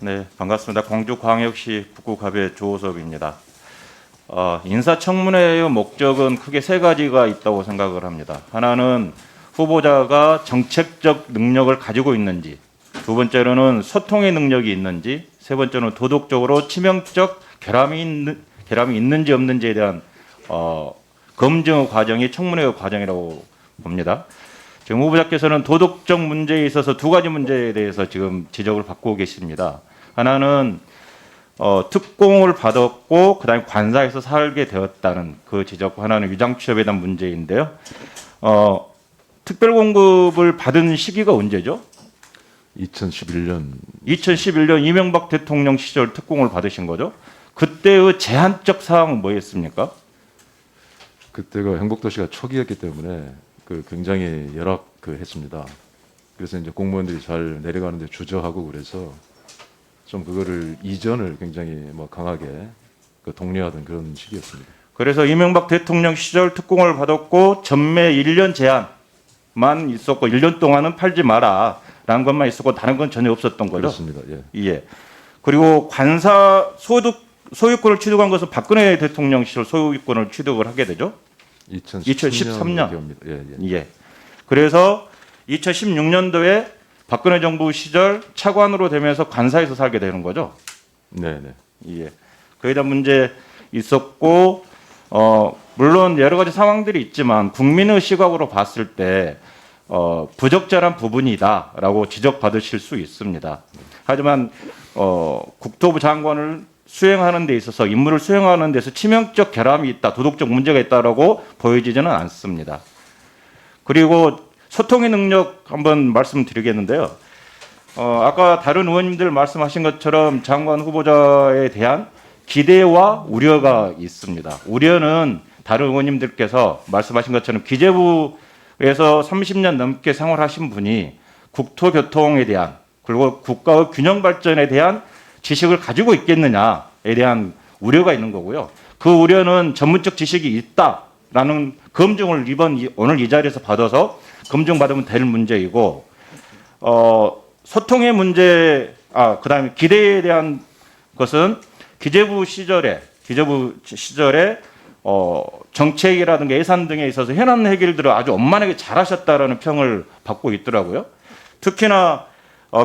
네, 반갑습니다. 광주광역시 북구갑의 조호섭입니다. 인사청문회의 목적은 크게 세 가지가 있다고 생각을 합니다. 하나는 후보자가 정책적 능력을 가지고 있는지, 두 번째로는 소통의 능력이 있는지, 세 번째는 도덕적으로 치명적 결함이 있는지 없는지에 대한 검증 과정이 청문회 과정이라고 봅니다. 지금 후보자께서는 도덕적 문제에 있어서 두 가지 문제에 대해서 지금 지적을 받고 계십니다. 하나는 특공을 받았고 그다음에 관사에서 살게 되었다는 그 지적과 하나는 위장 취업에 대한 문제인데요. 특별 공급을 받은 시기가 언제죠? 2011년 이명박 대통령 시절 특공을 받으신 거죠. 그때의 제한적 사항은 뭐였습니까? 그때가 행복도시가 초기였기 때문에 굉장히 열악했습니다. 그래서 이제 공무원들이 잘 내려가는데 주저하고 그래서 좀 그거를 이전을 굉장히 강하게 독려하던 그런 시기였습니다. 그래서 이명박 대통령 시절 특공을 받았고 전매 1년 제한만 있었고 1년 동안은 팔지 마라라는 것만 있었고 다른 건 전혀 없었던 거죠. 그렇습니다. 예. 예. 그리고 관사 소유권을 취득한 것은 박근혜 대통령 시절 소유권을 취득을 하게 되죠. 2013년. 예. 그래서 2016년도에 박근혜 정부 시절 차관으로 되면서 관사에서 살게 되는 거죠. 네네. 예. 그에 대한 문제 있었고, 물론 여러 가지 상황들이 있지만 국민의 시각으로 봤을 때 부적절한 부분이다라고 지적받으실 수 있습니다. 하지만 국토부 장관을 수행하는 데 있어서 임무를 수행하는 데서 치명적 결함이 있다, 도덕적 문제가 있다라고 보여지지는 않습니다. 그리고 소통의 능력 한번 말씀드리겠는데요. 아까 다른 의원님들 말씀하신 것처럼 장관 후보자에 대한 기대와 우려가 있습니다. 우려는 다른 의원님들께서 말씀하신 것처럼 기재부에서 30년 넘게 생활하신 분이 국토교통에 대한 그리고 국가의 균형 발전에 대한 지식을 가지고 있겠느냐에 대한 우려가 있는 거고요. 그 우려는 전문적 지식이 있다라는 검증을 오늘 이 자리에서 받아서 검증받으면 될 문제이고, 소통의 문제, 그다음에 기대에 대한 것은 기재부 시절에 정책이라든가 예산 등에 있어서 현안 해결들을 아주 원만하게 잘하셨다라는 평을 받고 있더라고요. 특히나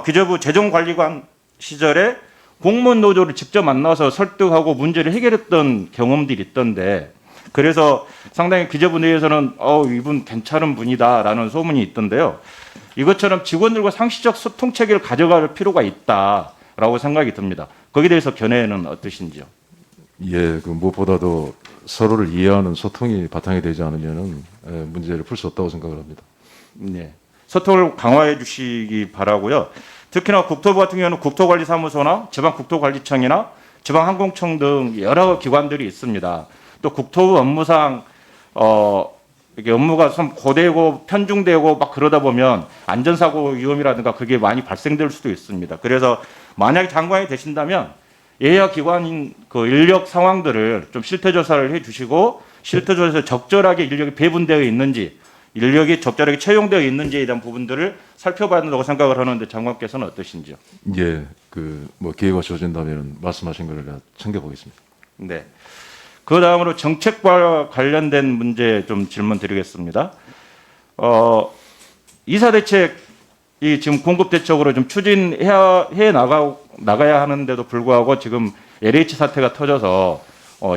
기재부 재정관리관 시절에 공무원 노조를 직접 만나서 설득하고 문제를 해결했던 경험들이 있던데, 그래서 상당히 기재부 내에서는 이분 괜찮은 분이다라는 소문이 있던데요. 이것처럼 직원들과 상시적 소통 체계를 가져갈 필요가 있다라고 생각이 듭니다. 거기에 대해서 견해는 어떠신지요? 예, 무엇보다도 서로를 이해하는 소통이 바탕이 되지 않으면 문제를 풀 수 없다고 생각을 합니다. 네, 소통을 강화해 주시기 바라고요. 특히나 국토부 같은 경우는 국토관리사무소나 지방국토관리청이나 지방항공청 등 여러 기관들이 있습니다. 또 국토부 업무상 이게 업무가 좀 고되고 편중되고 막 그러다 보면 안전사고 위험이라든가 그게 많이 발생될 수도 있습니다. 그래서 만약에 장관이 되신다면 예하 기관인 인력 상황들을 좀 실태 조사를 해주시고 실태 조사에서 적절하게 인력이 배분되어 있는지, 인력이 적절하게 채용되어 있는지에 대한 부분들을 살펴봐야 된다고 생각을 하는데 장관께서는 어떠신지요? 예, 기회가 주어진다면 말씀하신 거를 챙겨보겠습니다. 네. 그 다음으로 정책과 관련된 문제 좀 질문 드리겠습니다. 이사대책이 지금 공급대책으로 좀 추진해 나가야 하는데도 불구하고 지금 LH 사태가 터져서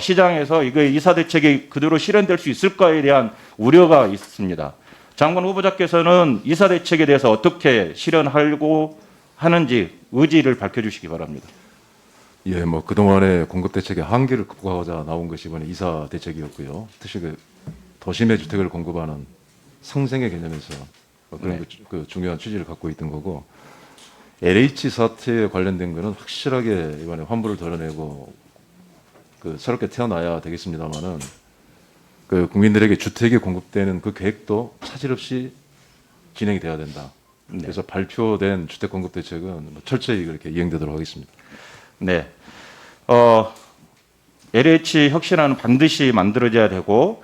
시장에서 이거 이사대책이 그대로 실현될 수 있을까에 대한 우려가 있습니다. 장관 후보자께서는 이사대책에 대해서 어떻게 실현하려고 하는지 의지를 밝혀주시기 바랍니다. 예, 그동안의 공급 대책의 한계를 극복하고자 나온 것이 이번에 이사 대책이었고요. 특히 도심의 주택을 공급하는 상생의 개념에서 그런 중요한 취지를 갖고 있던 거고, LH 사태에 관련된 것은 확실하게 이번에 환부를 드러내고 새롭게 태어나야 되겠습니다만은 국민들에게 주택이 공급되는 그 계획도 차질 없이 진행이 돼야 된다. 그래서 발표된 주택 공급 대책은 철저히 그렇게 이행되도록 하겠습니다. 네. LH 혁신안은 반드시 만들어져야 되고,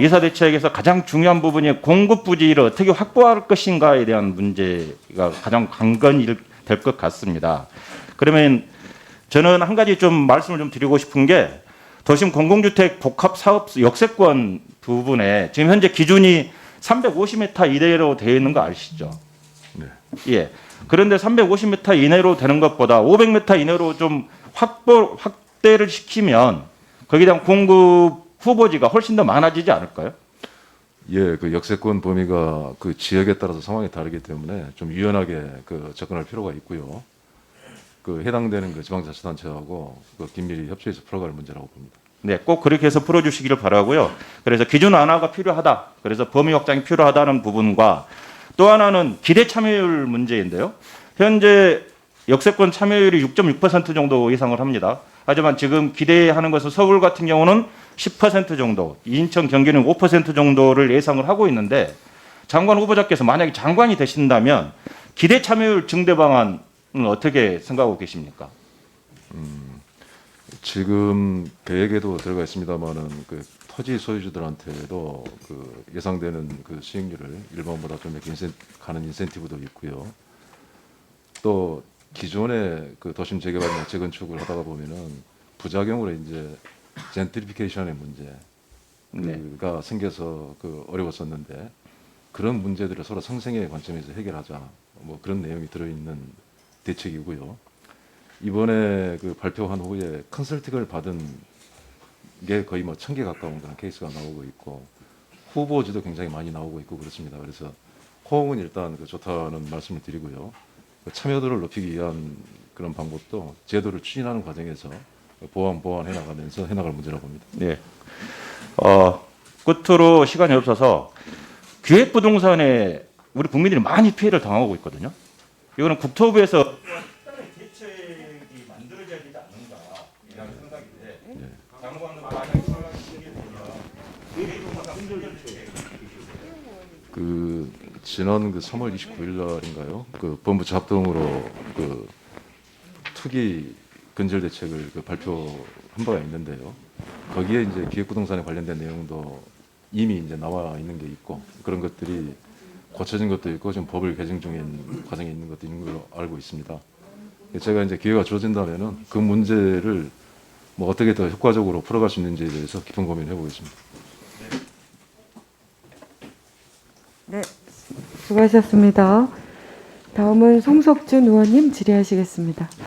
이사 대책에서 가장 중요한 부분이 공급 부지를 어떻게 확보할 것인가에 대한 문제가 가장 관건이 될 것 같습니다. 그러면 저는 한 가지 좀 말씀을 좀 드리고 싶은 게 도심 공공주택 복합사업 역세권 부분에 지금 현재 기준이 350m 이내로 되어 있는 거 아시죠? 네. 예. 그런데 350m 이내로 되는 것보다 500m 이내로 좀 확대를 시키면 거기에 대한 공급 후보지가 훨씬 더 많아지지 않을까요? 예, 그 역세권 범위가 그 지역에 따라서 상황이 다르기 때문에 좀 유연하게 그 접근할 필요가 있고요. 그 해당되는 그 지방자치단체하고 그 긴밀히 협조해서 풀어갈 문제라고 봅니다. 네, 꼭 그렇게 해서 풀어주시기를 바라고요. 그래서 기준 완화가 필요하다. 그래서 범위 확장이 필요하다는 부분과 또 하나는 기대 참여율 문제인데요. 현재 역세권 참여율이 6.6% 정도 예상을 합니다. 하지만 지금 기대하는 것은 서울 같은 경우는 10% 정도, 인천, 경기는 5% 정도를 예상을 하고 있는데 장관 후보자께서 만약에 장관이 되신다면 기대 참여율 증대 방안은 어떻게 생각하고 계십니까? 지금 계획에도 들어가 있습니다만은 그 토지 소유주들한테도 그 예상되는 그 수익률을 일반보다 좀 이렇게 가는 인센티브도 있고요. 또 기존의 그 도심 재개발이나 재건축을 하다가 보면은 부작용으로 이제 젠트리피케이션의 문제가 생겨서 그 어려웠었는데 그런 문제들을 서로 상생의 관점에서 해결하자 뭐 그런 내용이 들어있는 대책이고요. 이번에 그 발표한 후에 컨설팅을 받은 게 거의 뭐 1000개 가까운 그런 케이스가 나오고 있고 후보지도 굉장히 많이 나오고 있고 그렇습니다. 그래서 호응은 일단 그 좋다는 말씀을 드리고요. 그 참여도를 높이기 위한 그런 방법도 제도를 추진하는 과정에서 보완해 나가면서 해나갈 문제라고 봅니다. 네. 끝으로 시간이 없어서 기획부동산에 우리 국민들이 많이 피해를 당하고 있거든요. 이거는 국토부에서 대책이 만들어져야 되지 않는가라는 생각인데 장관은 만약에 생각하시게 되면 기획부동산 흔들릴 대책 그 지난 그 3월 29일 날인가요? 그 본부 합동으로 그 투기 근절 대책을 그 발표한 바가 있는데요. 거기에 이제 기획부동산에 관련된 내용도 이미 이제 나와 있는 게 있고 그런 것들이 고쳐진 것도 있고 지금 법을 개정 중인 과정에 있는 것도 있는 걸로 알고 있습니다. 제가 이제 기회가 주어진다면은 그 문제를 뭐 어떻게 더 효과적으로 풀어갈 수 있는지에 대해서 깊은 고민을 해보겠습니다. 네, 수고하셨습니다. 다음은 송석준 의원님 질의하시겠습니다.